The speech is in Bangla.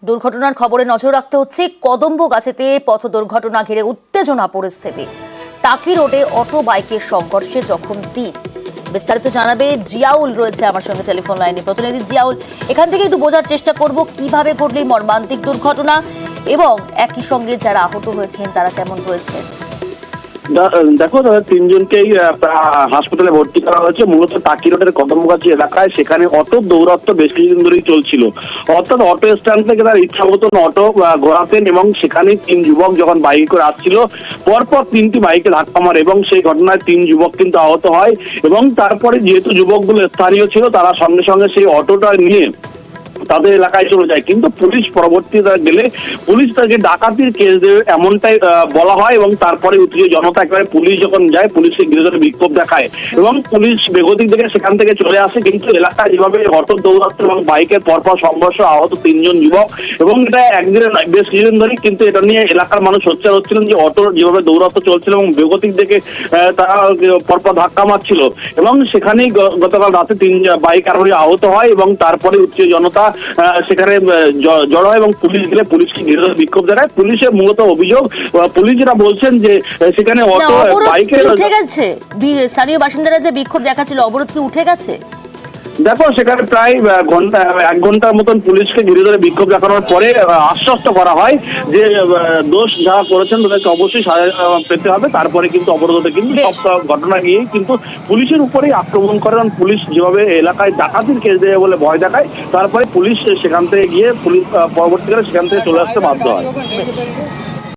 দুর্ঘটনার খবরে নজর রাখতে হচ্ছে। কদম্বগাছিতে পথ দুর্ঘটনা ঘিরে উত্তেজনা পরিস্থিতি। টাকি রোডে অটো বাইকের সংঘর্ষে জখম ৩। বিস্তারিত জানাবে জিয়াউল, রয়েছে আমার সঙ্গে টেলিফোন লাইনে। প্রতিনিধি জিয়াউল, এখান থেকে একটু বোঝার চেষ্টা করব কিভাবে ঘটল এই মর্মান্তিক দুর্ঘটনা এবং একই সঙ্গে যারা আহত হয়েছেন তারা কেমন রয়েছে। দেখো, তিনজনকেই হাসপাতালে ভর্তি করা হয়েছে। মূলত টাকি রোডের কদমগাছি এলাকায় সেখানে অটো দৌরাত্ম্য বেশ কিছুদিন ধরেই চলছিল। অর্থাৎ অটো স্ট্যান্ড থেকে তার ইচ্ছা মতন অটো ঘোরাতেন এবং সেখানে ৩ যুবক যখন বাইকে করে আসছিল, পরপর ৩টি বাইকে ধাক্কা মারে এবং সেই ঘটনায় ৩ যুবক কিন্তু আহত হয়। এবং তারপরে যেহেতু যুবকগুলো স্থানীয় ছিল, তারা সঙ্গে সঙ্গে সেই অটোটা নিয়ে তাদের এলাকায় চলে যায়। কিন্তু পুলিশ পরবর্তীতে গেলে পুলিশ তাকে ডাকাতির কেস দেবে এমনটাই বলা হয়। এবং তারপরে উত্তেজিত জনতা একেবারে পুলিশ যখন যায়, পুলিশকে ঘিরে ধরে বিক্ষোভ দেখায় এবং পুলিশ বেগতিক থেকে সেখান থেকে চলে আসে। কিন্তু এলাকায় যেভাবে অটো দৌরাত্ম্য এবং বাইকের পরপর সংঘর্ষ, আহত ৩ জন যুবক, এবং এটা একদিনের বেশ কিছুদিন ধরে কিন্তু এটা নিয়ে এলাকার মানুষ সোচ্চার হচ্ছিলেন যে অটোর যেভাবে দৌরাত্ম্য চলছিল এবং বেগতিক থেকে তারা পরপর ধাক্কা মারছিল। এবং সেখানেই গতকাল রাতে ৩ বাইক আরোহী আহত হয় এবং তারপরে উত্তেজিত জনতা সেখানে জড়ো হয় এবং পুলিশ গেলে পুলিশকে ঘিরে ধরে বিক্ষোভ দেখায়। পুলিশের মূলত অভিযোগ, পুলিশ যেটা বলছেন যে সেখানে অটো বাইকে উঠে গেছে। স্থানীয় বাসিন্দারা যে বিক্ষোভ দেখাচ্ছিল, অবরোধ কি উঠে গেছে? দেখো, সেখানে প্রায় 1 ঘন্টার মতন পুলিশকে ঘিরে ধরে বিক্ষোভ দেখানোর পরে আশ্বস্ত করা হয় যে দোষ যারা করেছেন তাদেরকে অবশ্যই সাজা পেতে হবে। তারপরে কিন্তু অবরোধে কিন্তু সব ঘটনা গিয়েই কিন্তু পুলিশের উপরেই আক্রমণ করে। কারণ পুলিশ যেভাবে এলাকায় ডাকাতির কেস দেবে বলে ভয় দেখায়, তারপরে পুলিশ সেখান থেকে গিয়ে পুলিশ পরবর্তীকালে সেখান থেকে চলে আসতে বাধ্য হয়।